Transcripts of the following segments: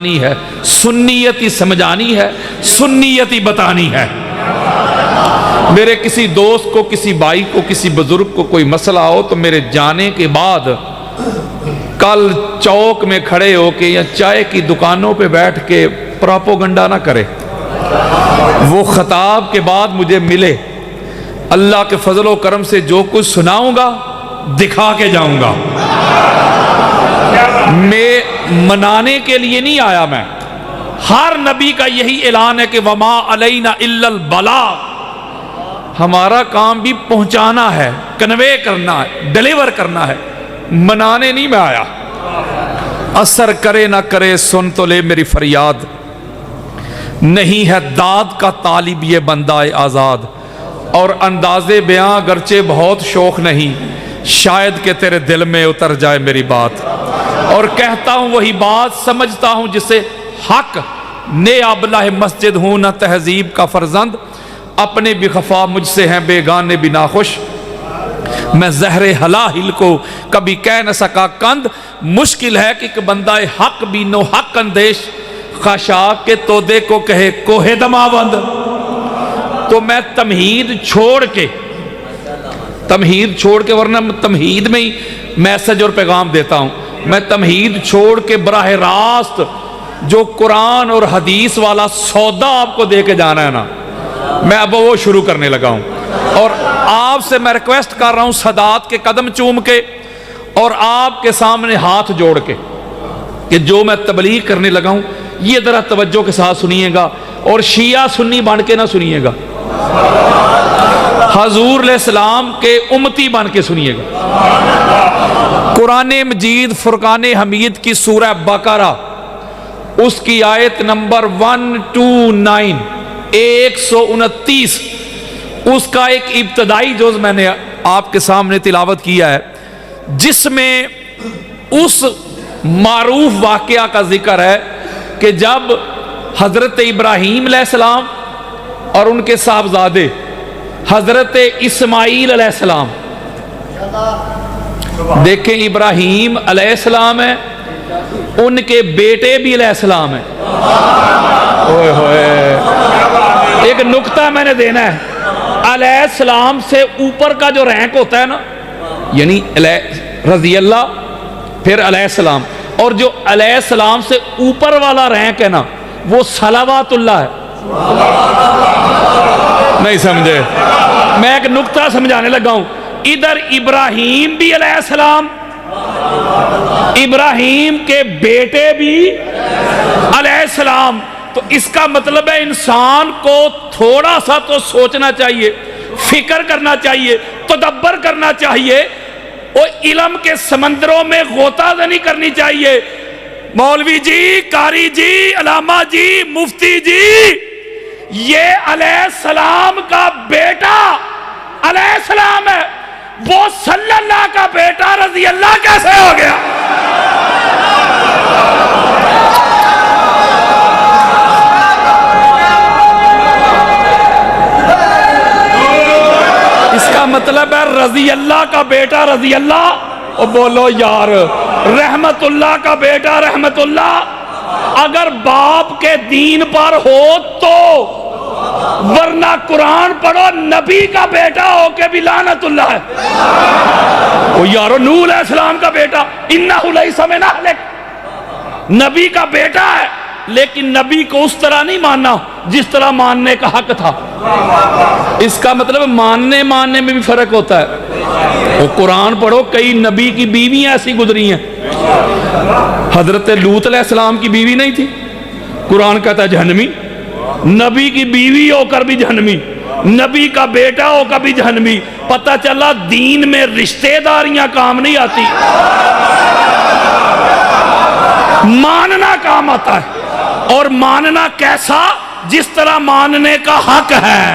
है, सुन्नियती समझानी है, सुन्नियती बतानी है। मेरे किसी दोस्त को, किसी भाई को, किसी बुजुर्ग को कोई मसला हो तो मेरे जाने के बाद कल चौक में खड़े होके या चाय की दुकानों पे बैठ के प्रोपोगंडा ना करे। वो खताब के बाद मुझे मिले, अल्लाह के फजलो करम से जो कुछ सुनाऊंगा दिखा के जाऊंगा। मैं मनाने के लिए नहीं आया। मैं हर नबी का यही ऐलान है कि वमा अलैना इल्लल बला, हमारा काम भी पहुंचाना है, कन्वे करना है, डिलीवर करना है, मनाने नहीं मैं आया। असर करे ना करे सुन तो ले मेरी फरियाद, नहीं है दाद का तालिब ये बंदा आजाद। और अंदाजे बयां अगरचे बहुत शौक नहीं, शायद कि तेरे दिल में उतर जाए मेरी बात। और कहता हूं वही बात, समझता हूं जिसे हक, ने अबला मस्जिद हूं न तहजीब का फर्जंद, अपने भी खफा मुझसे हैं बेगाने भी नाखुश। मैं जहरे हलाहिल को कभी कह न सका कंद, मुश्किल है कि बंदा हक भी नो हक अंदेश, खाशाक के तोदे को कहे कोहे दमाबंद। तो मैं तमहीद छोड़ के, वरना तमहीद में ही मैसेज और पैगाम देता हूं। मैं तमहीद छोड़ के बराह रास्त जो कुरान और हदीस वाला सौदा आपको दे के जाना है ना, मैं अब वो शुरू करने लगा हूं। और आपसे मैं रिक्वेस्ट कर रहा हूं सदात के कदम चूम के और आपके सामने हाथ जोड़ के कि जो मैं तबलीग करने लगा हूं ये जरा तवज्जो के साथ सुनिएगा और शिया सुन्नी बन के ना सुनिएगा, हजूर अलैहिस्सलाम के उम्मती बन के सुनिएगा। कुरान मजीद फुरकान हमीद की सूरह बकरा उसकी आयत नंबर 129 129 उसका एक इब्तदाई जुज़ मैंने आपके सामने तिलावत किया है, जिसमें उस मारूफ वाक़या का जिक्र है कि जब हजरत इब्राहीम अलैहिस्सलाम और उनके साहबजादे हजरत इस्माईल अलैहिस्सलाम, देखें इब्राहीम अलैहिस्सलाम है, उनके बेटे भी अलैहिस्सलाम है। ओए होए, एक नुक्ता मैंने देना है, अलैहिस्सलाम से ऊपर का जो रैंक होता है ना, यानी रज़ी अल्लाह फिर अलैहिस्सलाम, और जो अलैहिस्सलाम से ऊपर वाला रैंक है ना वो सलावातुल्लाह है। नहीं समझे? मैं एक नुक्ता समझाने लगा हूं। इधर इब्राहीम भी अलैहिस्सलाम, इब्राहीम के बेटे भी अलैहिस्सलाम। तो इसका मतलब है इंसान को थोड़ा सा तो सोचना चाहिए, फिक्र करना चाहिए, तदब्बर करना चाहिए, और इल्म के समंदरों में गोताज़नी करनी चाहिए। मौलवी जी, कारी जी, अलामा जी, मुफ्ती जी, ये अलैहिस्सलाम का बेटा अलैहिस्सलाम है, वो सल्लल्लाह का बेटा रज़ी अल्लाह कैसे हो गया? इसका मतलब है रज़ी अल्लाह का बेटा रज़ी अल्लाह, और बोलो यार रहमतुल्लाह का बेटा रहमतुल्लाह। अगर बाप के दीन पर हो तो, वरना कुरान पढ़ो नबी का बेटा हो के भी लानतुल्लाह है। वो यारो नूह अलैहिस्सलाम का बेटा, इन्नहु लैसा मिन अहलिक, नबी का बेटा है, लेकिन नबी को उस तरह नहीं मानना जिस तरह मानने का हक था। इसका मतलब मानने में भी फर्क होता है। वो कुरान पढ़ो, कई नबी की बीवियां ऐसी गुजरी हैं। हजरत लूत अलैहिस्सलाम की बीवी नहीं थी, कुरान कहता जहन्नमी, नबी की बीवी होकर भी जहन्नमी, नबी का बेटा होकर भी जहन्नमी। पता चला दीन में रिश्तेदारियां काम नहीं आती, मानना काम आता है। और मानना कैसा? जिस तरह मानने का हक है।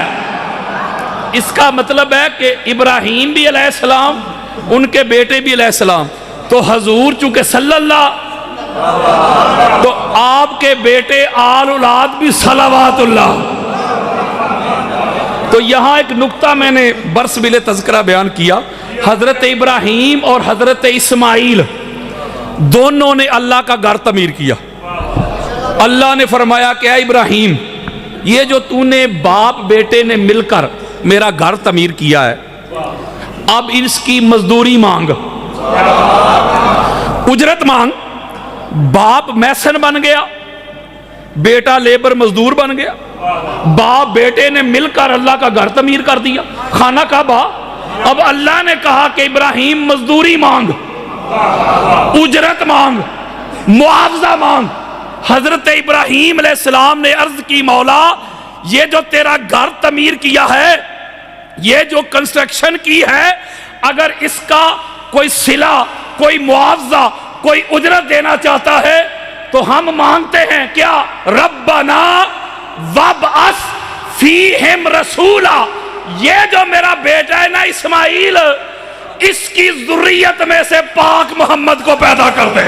इसका मतलब है कि इब्राहीम भी अलैहिस्सलाम, उनके बेटे भी अलैहिस्सलाम, तो हजूर चूंकि सल्लल्लाह, तो आपके बेटे आल औलाद भी सलावातुल्लाह। तो यहां एक नुक्ता मैंने बरस बिले तज़किरा बयान किया, हजरत इब्राहीम और हजरत इस्माईल दोनों ने अल्लाह का घर तमीर किया। अल्लाह ने फरमाया कि ऐ इब्राहिम, ये जो तूने बाप बेटे ने मिलकर मेरा घर तमीर किया है, अब इसकी मजदूरी मांग, उजरत मांग। बाप मैसन बन गया, बेटा लेबर मजदूर बन गया। बाप बेटे ने मिलकर अल्लाह का घर तमीर कर दिया, खाना काबा। अब अल्लाह ने कहा कि इब्राहिम मजदूरी मांग, उजरत मांग, मुआवजा मांग। हजरत इब्राहिम अलैहिस्सलाम ने अर्ज की, मौला ये जो तेरा घर तमीर किया है, ये जो कंस्ट्रक्शन की है, अगर इसका कोई सिला, कोई मुआवजा, कोई उजरत देना चाहता है तो हम मांगते हैं क्या? रब्बना वबअस फीहिम रसूला। ये जो मेरा बेटा है ना इस्माइल, इसकी जुर्रियत में से पाक मोहम्मद को पैदा कर दे।